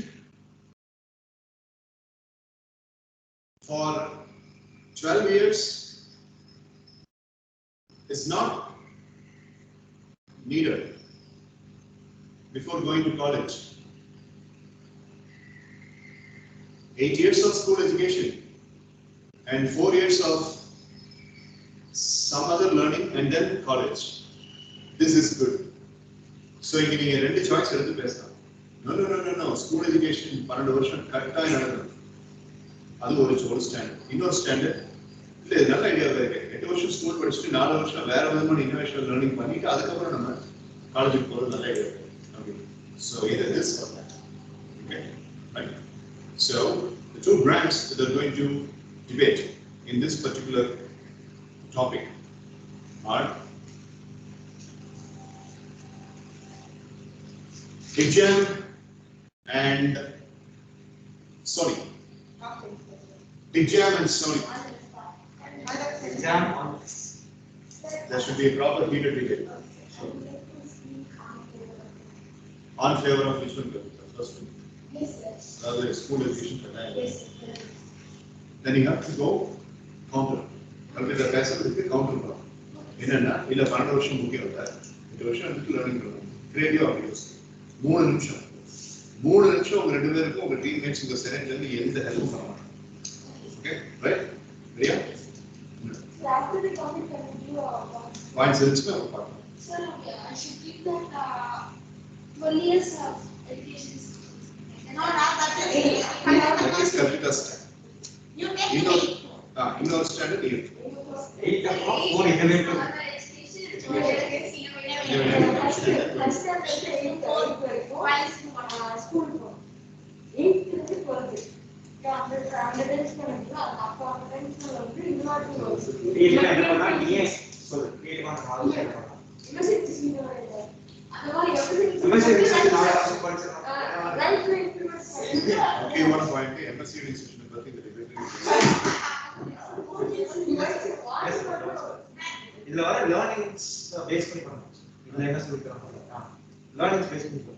Speaker 2: for 12 years is not needed before going to college. 8 years of school education and 4 years of some other learning and then college. This is good. So you can get two choice எடுத்து பேசலாம். No. School education 12 வருஷம் கரெக்டாக நடக்கும். அது ஒரு standard. இன்னொரு standard இல்ல இது நல்ல ஐடியாவா இருக்கு. 8 வருஷம் ஸ்கூல் படிச்சுட்டு 4 வருஷம் வேற விதமான இன்னோவேஷன் லேர்னிங் பண்ணிட்டு அதுக்கப்புறம் நம்ம காலேஜுக்கு போறது நல்ல ஐடியா இருக்கு. Okay. So either this or that. Okay. Right. So the two brands that are going to debate in this particular topic are Big Jam and Sony. Big Jam and Sony.
Speaker 7: Jam on.
Speaker 2: There should be a proper heated debate. On favor of which one? First one. The school education. Then you have to go counter. Calculate the passive with the counter. என்னன்னா இல்ல 12 வருஷம் முக்கியம் இல்ல 8 வருஷம் எடுத்து learning பண்ணணும் creative ஆப்டிவ்ஸ் 3 நிமிஷம் உங்க ரெண்டு பேருக்கும் உங்க டீம்மேட்ஸ் உங்க செனட்ல இருந்து எந்த ஹெல்ப் பண்ண மாட்டாங்க ஓகே ரைட் ரெடியா
Speaker 6: after the topic can we do
Speaker 2: points இருந்துச்சுன்னா பார்க்கலாம்
Speaker 5: Sir, I should keep that 12 years of education.
Speaker 3: No, not that.
Speaker 2: that is Kalpita's time
Speaker 3: You make it.
Speaker 2: இன்னொரு ஸ்டாண்டர்ட் 8
Speaker 7: 8 o'clock, 4 11
Speaker 6: school போகும் 8th இருந்து 12th அந்த tension வந்து அப்போ அந்த tension வந்து இன்னொரு
Speaker 7: இல்ல என்னன்னா நீயே சொல்லு கிரியேட்டிவான மாதிரி பண்ணலாம்
Speaker 6: யூனிவர்சிட்டி சீனியர் அந்த மாதிரி
Speaker 7: MSc research நாளை
Speaker 6: எவ்ரிதிங்
Speaker 7: படிச்சோம்
Speaker 6: right
Speaker 2: okay one point MSc institution பத்தி இந்த டிபேட்
Speaker 7: இதுல வர லேர்னிங்ஸ் பேஸ் பண்ணி பண்ணலாம் இதுல என்ன சொல்லிருக்காங்க லேர்னிங்ஸ் பேஸ் பண்ணி பண்ணலாம்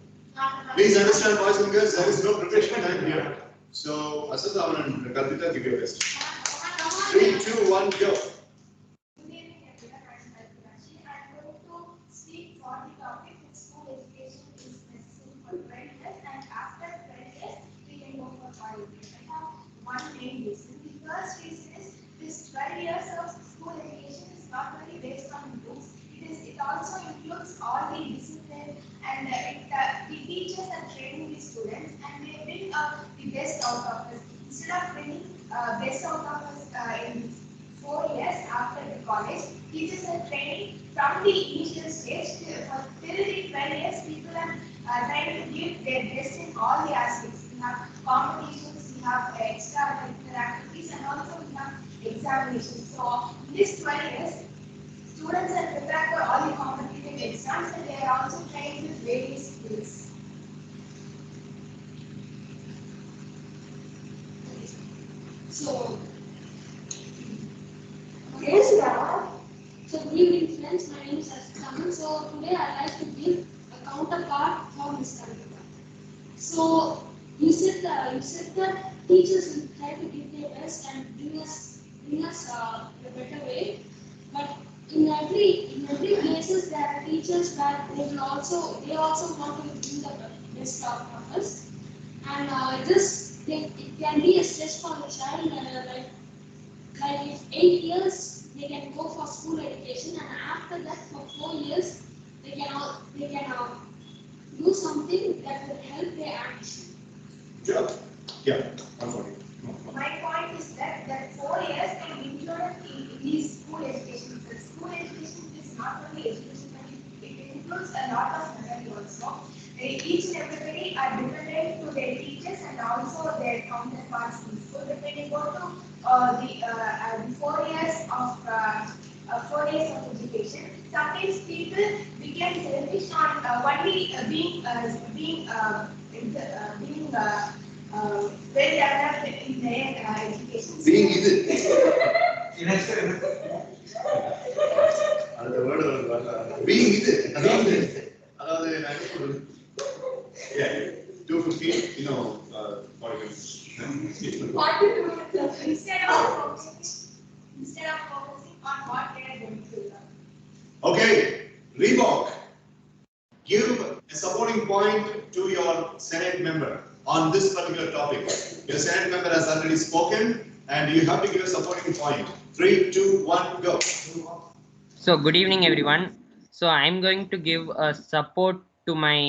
Speaker 2: Please understand, boys and girls, there is no preparation time here. So, Asathavan and Kalpita, give your best. 3, 2, 1, go.
Speaker 3: One main reason. The first reason is this 12 years of school education is not only based on books, it also includes all the discipline and the teachers are training the students and they bring the best out of us. Instead of bringing best out of us in 4 years after the college, teachers are training from the initial stage till the 12 years. People are trying to give their best in all the aspects. We have competitions, we have extracurricular activities, and also we have examinations. So, in these 12 years, students are prepared for all the competitive exams and they are also trained with various skills.
Speaker 5: So,
Speaker 6: yes sir
Speaker 5: so good evening friends, my name is Asathavan. So today I'd like to give a counterpart for Mr. Kalpita. So you said that teachers will try to give their best and bring us a better way, but in every places there are teachers that they also want to bring the best out of us, and it can be a stress for the child. Like if 8 years they can go for school education, and after that for 4 years they can do something that will help their ambition.
Speaker 2: Job. Yeah, one for you.
Speaker 3: My point is that 4 years can be included in these school education. The school education is not only education, but it includes a lot of learning also. Each and everybody are dependent to their teachers and also their counterparts in school. When you go to the 4 years of 4 years of education, sometimes people become selfish on only being well developed in their education.
Speaker 2: Being either.
Speaker 7: next
Speaker 2: அந்த word being either. அதாவது நான் என்ன சொல்றது? Yeah, 2:15, you know, 40 minutes.
Speaker 3: 42 minutes instead of focusing on what they are going to learn.
Speaker 2: Okay, Reebok, give a supporting point to your Senate member on this particular topic. Your Senate member has already spoken and you have to give a supporting point. 3, 2, 1, go.
Speaker 1: So good evening everyone. So I'm going to give a support to my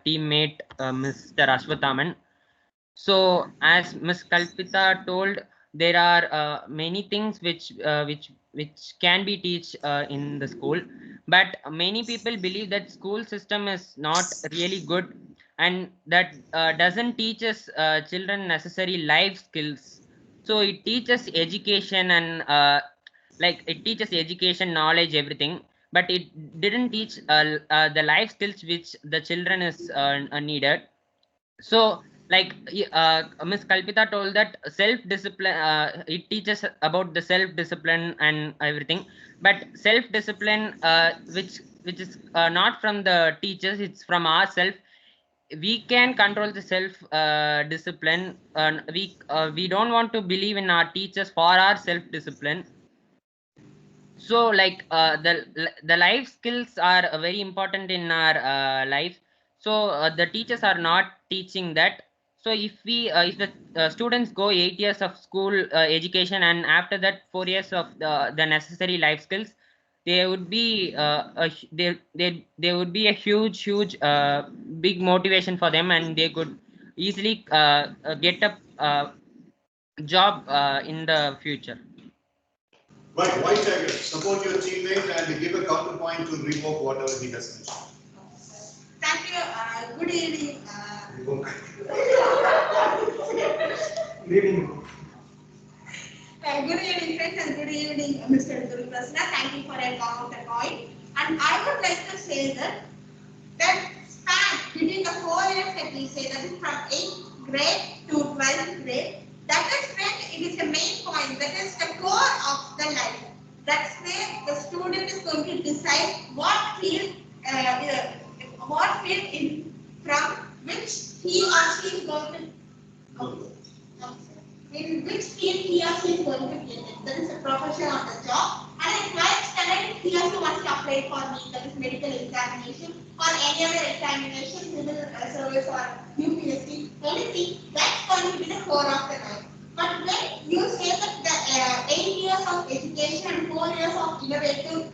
Speaker 1: teammate Mr. Ashwathaman. So as Ms. Kalpita told, there are many things which can be teach in the school, but many people believe that school system is not really good and that doesn't teach us children necessary life skills. So it teaches education and like it teaches education, knowledge, everything, but it didn't teach the life skills which the children is needed. So like Miss Kalpita told that self discipline, it teaches about the self discipline and everything, but self discipline which is not from the teachers, it's from ourselves. We can control the self discipline, and we don't want to believe in our teachers for our self discipline. So like the life skills are very important in our life. So the teachers are not teaching that. So if the students go 8 years of school education, and after that 4 years of the necessary life skills, there would be there would be a huge big motivation for them, and they could easily get a job in the future.
Speaker 2: Right, White Tiger, support your teammate and give a counterpoint to revoke whatever he has mentioned.
Speaker 3: Thank you. Good evening.
Speaker 7: Good evening.
Speaker 3: Good evening, friends, and good evening, Mr. Durprasna. Thank you for a counterpoint. And I would like to say that span between the 4 years that we say, that is from 8th grade to 12th grade, that is when it is the main point, that is the core of the life. That's where the student is going to decide what field in from which he or she is going to in which field he or she is going to get it. That is the profession or the job. And at 12th standard, he or she wants to apply for me, that is medical examination or any other examination, civil service or UPSC, anything, that's going to be the core of the life. But when you say that the 8 years of education and 4 years of innovative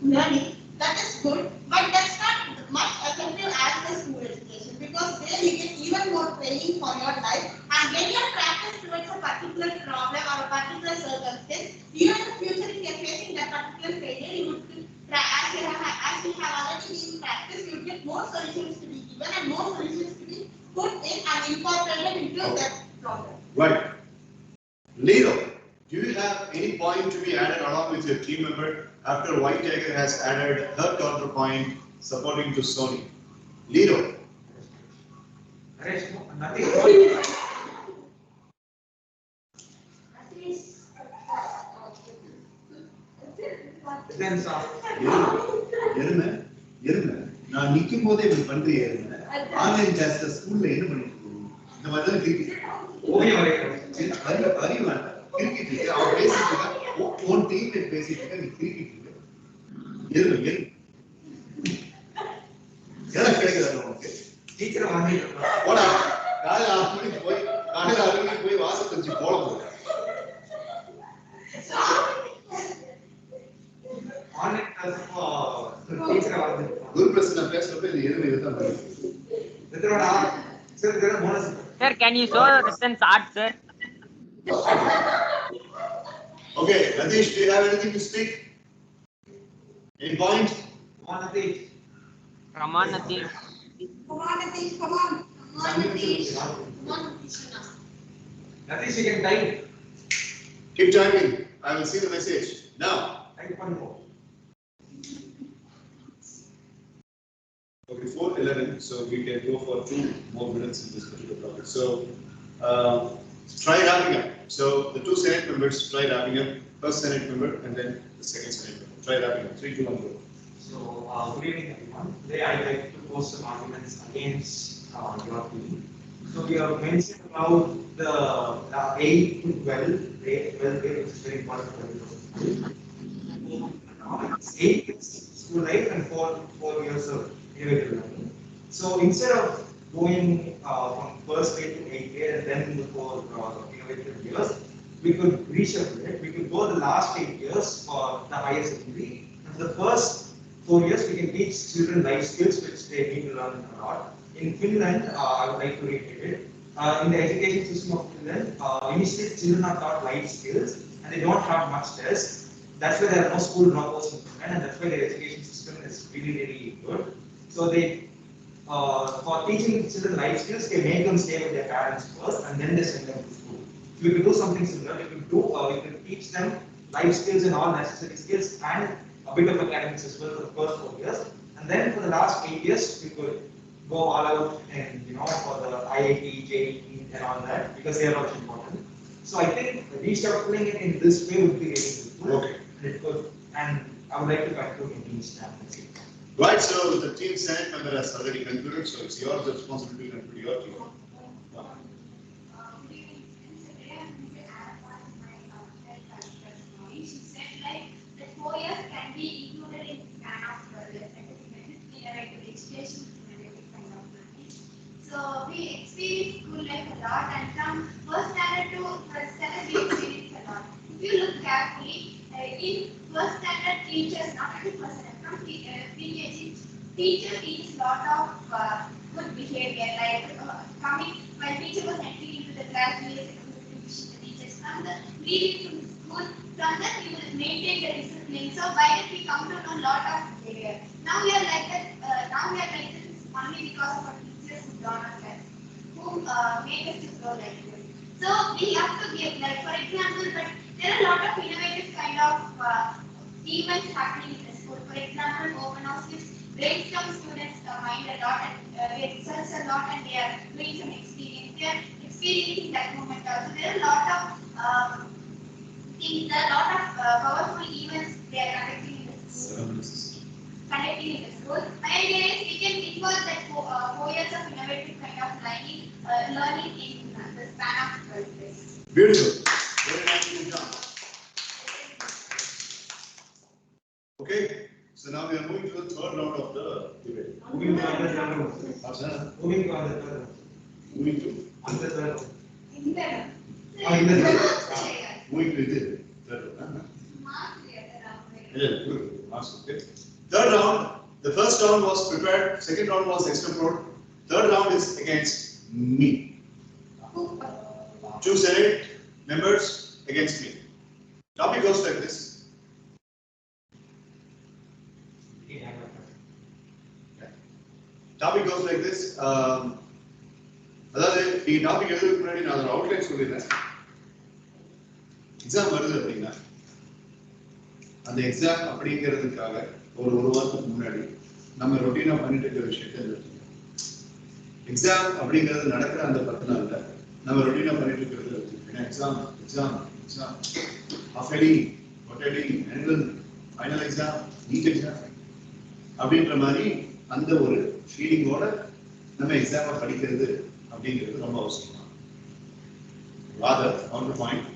Speaker 3: learning, that is good, but that's not much effective as the school education, because there you get even more training for your life, and when you practice towards a particular problem or a particular circumstance, even in the future if you are facing that particular failure, you would as you have already been practiced, you would get more solutions to be given and more solutions to be put in and incorporated into that problem.
Speaker 2: Right. Leo, do you have any point to be added along with your team member after White Tiger has added her counterpoint supporting to Sony? Leo.
Speaker 7: Nothing. Then
Speaker 2: இருங்க நான் நிக்கும் போதே இப்படி பண்றியே online கிளாஸ்ல ஸ்கூல்ல என்ன பண்ணிட்டு இருக்கீங்க இந்த மாதிரி தான் கிரிக்கெட் அறிவு வேண்டாம் கிரிக்கெட் இருக்கு அவன் பேசிட்டு இருக்க உன் டீம்மேட் பேசிட்டு இருக்க நீ கிரிக்கெட் இருக்கு இருங்க எல்லாம் கிடைக்குதா உனக்கு
Speaker 7: டீச்சர் வாங்கி
Speaker 2: போடா காலையில் 6 மணிக்கு போய் வாசல் கழிச்சு போட போகிறேன்
Speaker 7: ஆன்லைன் கிளாஸ் டீச்சர் வாங்கி
Speaker 2: குருபிரசன்னா பேசுறப்ப இது எதுவும் இதுதான் பண்ணுது
Speaker 7: எத்தனோட சார் இதோட bonus
Speaker 1: Sir, can you show the distance art, sir?
Speaker 2: Okay, Natish, do you have anything to speak? Any point?
Speaker 7: Come on, Natish.
Speaker 1: Come on, Natish.
Speaker 3: Come on, Natish, come on. Come on, Natish. Come on, Natish.
Speaker 7: Natish, you can type.
Speaker 2: Keep typing. I will see the message. Now.
Speaker 7: Type one more.
Speaker 2: Okay, 4:11, so we can go for 2 more minutes in this particular topic. So, try wrapping up. So, the 2 Senate members try wrapping up. First Senate member and then the second Senate member. Try wrapping up. 3, 2, 1, go.
Speaker 7: So, good evening, everyone. Today, I'd like to pose some arguments against your team. So, we have mentioned about the 8 to 12 grade, which is very important for you. 8 is school life and 4 years of innovative learning. So instead of going from first grade to 8th grade and then the 4 innovative years, we could reshuffle it. We could go the last 8 years for the higher secondary. And for the first 4 years, we can teach children life skills which they need to learn a lot. In Finland, I would like to repeat it. In the education system of Finland, initially children are taught life skills and they don't have much tests. That's why there are no school dropouts in Finland, and that's why their education system is really good. So they, for teaching children life skills, they make them stay with their parents first, and then they send them to school. So we could do something similar. We could teach them life skills and all necessary skills, and a bit of academics as well for the first 4 years, and then for the last 8 years we could go all out and for the IIT, JEE and all that, because they are also important. So I think reshuffling it in this way would be really useful.
Speaker 2: Okay.
Speaker 7: And I would like to conclude in these terms.
Speaker 2: Right, so the team Senate member has already concluded, so it's your responsibility to conclude your team.
Speaker 3: She said like the 4 years can be included in the span of education kind of learning. So we experience school life a lot, and from first standard to first standard we experience a lot. If you look carefully, in first standard teachers, not only first standard, from PKG, teacher teaches a lot of good behavior, like coming when teacher was entering into the class, we the teachers from the leading to the school. From that we will maintain the discipline. So by that we come to know a lot of behavior. Now we are like that. Now we are like this only because of our teachers who taught us, who make us to grow like this. So we have to give, like for example, but there are a lot of innovative kind of events happening in the school. For example, open house gives brainstorm students mind a lot and they research a lot and they are doing some experience. They are experiencing that moment also. There are a lot of things, there are a lot of powerful events they are conducting in the school. Conducting in the school. And yes, we can involve that 4 years of innovative kind of learning in the span of 12 years.
Speaker 2: Beautiful. Very nicely done. Okay, so now we are moving to the third round of the debate.
Speaker 7: Moving to the third round. Moving to the third round.
Speaker 2: Moving to?
Speaker 7: On the third round.
Speaker 3: In the
Speaker 2: Moving to the third round. Yeah, good. Okay. Third round, the first round was prepared, second round was extempored, third round is against me. 2 Senate members against me. Topic goes like this. Topic goes like this. அதாவது நீ topic எழுதுறதுக்கு முன்னாடி நான் ஒரு outline சொல்லிடுறேன். Exam வருது அப்படின்னா அந்த எக்ஸாம் அப்படிங்கிறதுக்காக ஒரு வாரத்துக்கு முன்னாடி நம்ம ரொட்டீனா பண்ணிட்டு இருக்கிற விஷயத்தை எழுதுறோம். எக்ஸாம் அப்படிங்கிறது நடக்கிற அந்த 10 நாள்ல நம்ம ரொட்டீனா பண்ணிட்டு இருக்கிறது ஏன்னா exam half yearly, quarterly, annual, final exam, NEET exam அப்படின்ற மாதிரி அந்த ஒரு ஃபீலிங்கோட நம்ம எக்ஸாமை படிக்கிறது அப்படிங்கிறது ரொம்ப அவசியம். ராதர் கவுண்டர் பாயிண்ட்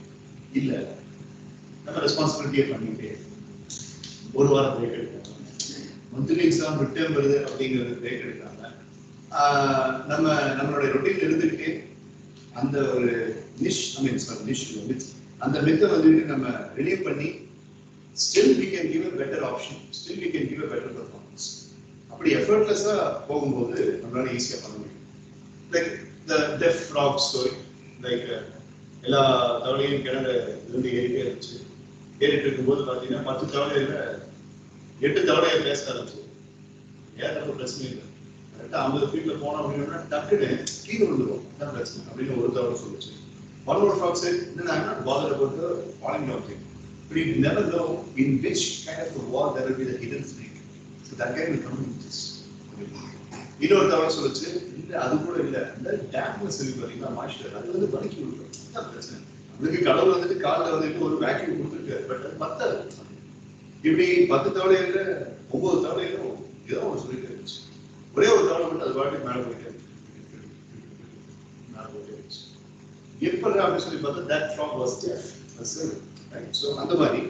Speaker 2: இல்லை, நம்ம ரெஸ்பான்சிபிலிட்டியை பண்ணிக்கிட்டே ஒரு வாரம் பிரேக் எடுக்காம, மந்த்லி எக்ஸாம் ரிட்டர்ன் வருது அப்படிங்கிறது பிரேக் எடுக்காம நம்மளுடைய ரொட்டீன் எடுத்துக்கிட்டே அந்த ஒரு அந்த மெத்தை வந்துட்டு நம்ம ரிலீவ் பண்ணி still we can give a better option, still we can give a better performance. அப்படி எஃபர்ட்லெஸ்ஸா போகும்போது நம்மளால ஈஸியா பண்ண முடியும். Like the deaf frog story, like எல்லா தவளையும் கிணறு இருந்து ஏறிட்டே இருந்துச்சு. ஏறிட்டு இருக்கும்போது பார்த்தீங்கன்னா 10 தவளையில 8 தவளையை பேச ஆரம்பிச்சு. ஏன் ஒரு பிரச்சனை இல்லை, கரெக்டாக 50 ஃபீட்ல போனோம் அப்படின்னா டக்குன்னு கீழே விழுந்துடும், அதான் பிரச்சனை அப்படின்னு ஒரு தவளை சொல்லிச்சு. One more frog said, "No, I'm not bothered about the falling down thing. But you never know in which kind of a wall there will be the hidden snake. So that guy will come in this." இன்னொரு தவளை சொல்லிச்சு, இல்லை அது கூட இல்லை, அந்த டேம்ல சொல்லி பார்த்தீங்கன்னா மாஸ்டர் அது வந்து வலிக்கி விட்டுரும், அதான் பிரச்சனை. அதுக்கு கடவுள் வந்துட்டு காலில் வந்துட்டு ஒரு வேக்யூம் கொடுத்துருக்காரு, பட் அது பத்தாது. இப்படி 10 தவளையில 9 தவளையிலும் ஏதோ ஒரு சொல்லிட்டு இருந்துச்சு. ஒரே ஒரு தவளை மட்டும் அது பாட்டுக்கு மேலே போயிட்டே இருந்துச்சு. எப்படி அப்படின்னு சொல்லி பார்த்தா that frog was deaf. Right? So அந்த மாதிரி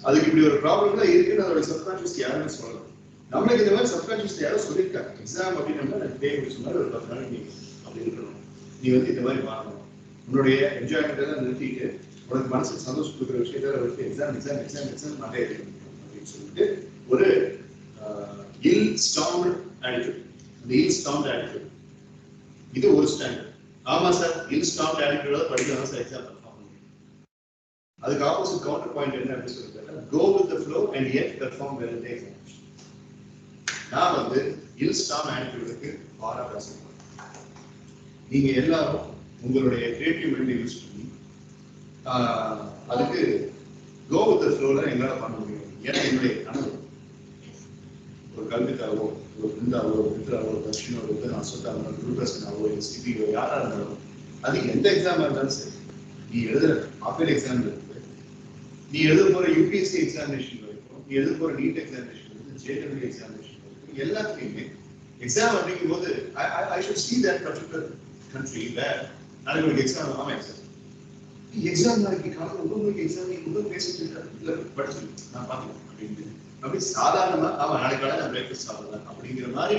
Speaker 2: அதுக்கு இப்படி ஒரு ப்ராப்ளம்லாம் இருக்குன்னு அதோட சப்கான்ஷியஸ் யாருமே சொல்லலாம். நம்மளுக்கு இந்த மாதிரி சப்கான்ஷியஸ் யாரும் சொல்லியிருக்காங்க. எக்ஸாம் அப்படின்னா டே சொன்னாலும் ஒரு 10 நாளைக்கு அப்படி இருக்கணும், நீ வந்து இந்த மாதிரி மாறணும், உன்னுடைய என்ஜாய்மெண்ட் எல்லாம் நிறுத்திட்டு உனக்கு மனசுக்கு சந்தோஷம் கொடுக்குற விஷயத்த வச்சு எக்ஸாம் நிறைய இருக்கணும் அப்படின்னு சொல்லிட்டு ஒரு இல் ஸ்டாம்டு ஆட்டிடியூட். அந்த இல் ஸ்டாம்டு ஆட்டிடியூட் இது ஒரு ஸ்டாண்டர்ட். ஆமா சார், இல் ஸ்டாம்டு ஆட்டிடியூடோட படிக்கலாம் சார் எக்ஸாம் பெர்ஃபார்ம் பண்ணணும். அதுக்கு ஆப்போசிட் கவுண்டர் பாயிண்ட் என்ன அப்படின்னு சொல்லி கேட்டா go with the flow and yet perform well in the examination. நான் வந்து இல் ஸ்டாம் ஆட்டிடியூடுக்கு ஃபாரா பேசுறேன். நீங்க எல்லாரும் உங்களுடைய கிரியேட்டிவ் மைண்ட் யூஸ் பண்ணி அதுக்கு go with the flowல எங்களால பண்ண முடியும். ஏன்னா என்னுடைய கனவு ஒரு கல்விக்காவோ ஒரு பிருந்தாவோ மித்ராவோ தர்ஷினோ ருத்தன் அஸ்வத்தாவோ குருபிரசனாவோ சிபிஓ யாரா இருந்தாலும் அது எந்த எக்ஸாமா இருந்தாலும் சரி நீ எழுதுற ஆஃபேல் எக்ஸாம் இருக்கு நீ எழுத போற யூபிஎஸ்சி எக்ஸாமினேஷன் வரைக்கும் நீ எழுத போற நீட் எக்ஸாமினேஷன் வரைக்கும் ஜேடபிள்யூ எக்ஸாமினேஷன் வரைக்கும் எல்லாத்துலயுமே எக்ஸாம் அப்படிங்கும் போது I should see that particular country where நாளைக்கு உங்களுக்கு எக்ஸாம் ஆமா எக்ஸாம் எக்ஸாம் நாளைக்கு காலையில் 9 மணிக்கு எக்ஸாம் நீங்க பேசிட்டு இருக்காரு இல்ல படிச்சு நான் பார்க்கணும் அப்படின்னு அப்படி சாதாரணமா ஆமா நாளைக்கு காலையில் நான் பிரேக்ஃபாஸ்ட் சாப்பிடலாம் அப்படிங்கிற மாதிரி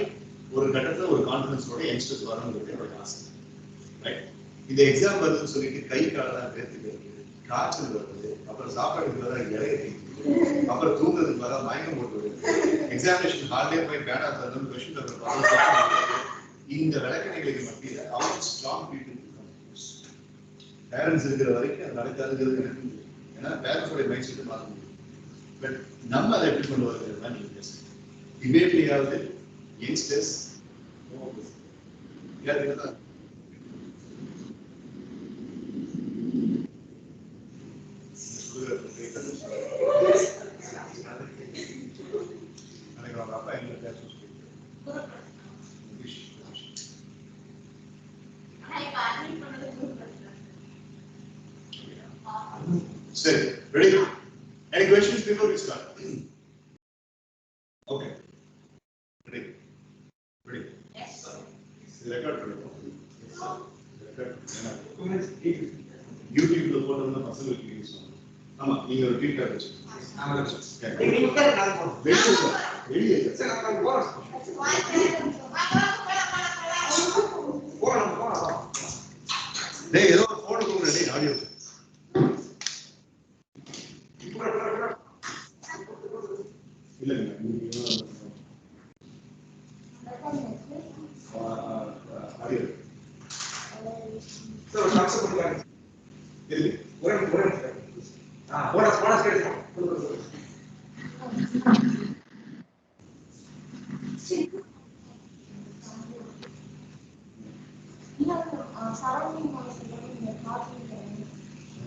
Speaker 2: ஒரு கட்டத்துல ஒரு கான்ஃபிடன்ஸோட யங்ஸ்டர்ஸ் வரணுங்கிறது என்னோட ஆசை ரைட் இந்த எக்ஸாம் வருதுன்னு சொல்லிட்டு கை காலெல்லாம் பேர்த்துக்கிறது காய்ச்சல் வருது அப்புறம் சாப்பாடுக்கு பதிலாக இலைய அப்புறம் தூங்குறதுக்கு பதிலாக மயக்கம் போட்டு வருது எக்ஸாமினேஷன் ஹார்டே போய் பேனா தரணும் கொஸ்டின் பேப்பர் இந்த விளக்கணைகளுக்கு மத்தியில் அவங்க ஸ்ட்ராங் பீப்புள் பேரண்ட்ஸ் இருக்கிற வரைக்கும் அது நடக்காதுங்கிறது எனக்கு ஏன்னா பேரண்ட்ஸோட மைண்ட் செட்டை மாற்ற முடியும் பட் நம்ம அதை எப்படி கொண்டு வருகிறது தான் நீங்க பேசுங்க டிபேட்லயாவது யங்ஸ்டர்ஸ் யாருக்குதான் நாளைக்கு அவங்க அப்பா எங்களை பேச Sir, ready? Any questions before we start? Okay. Ready? Ready?
Speaker 3: Yes.
Speaker 2: Record. YouTube lo photo na pasal use பண்ணு. ஆமா நீங்க ஒரு ட்வீட் கார்டு
Speaker 7: ஆமா நீங்க உட்கார்ந்து நான் போறேன்
Speaker 2: வெளியே
Speaker 7: சரி நான் போறேன் போறேன்
Speaker 2: டேய் ஏதோ போன் கொடுங்க டேய் ஆடியோ இல்ல ஆடியோ
Speaker 7: சோ வாட்ஸ்அப் பண்ணுங்க
Speaker 2: இல்ல
Speaker 7: ஒரே போனஸ் கேட்கலாம்
Speaker 6: surrounding noise in the party.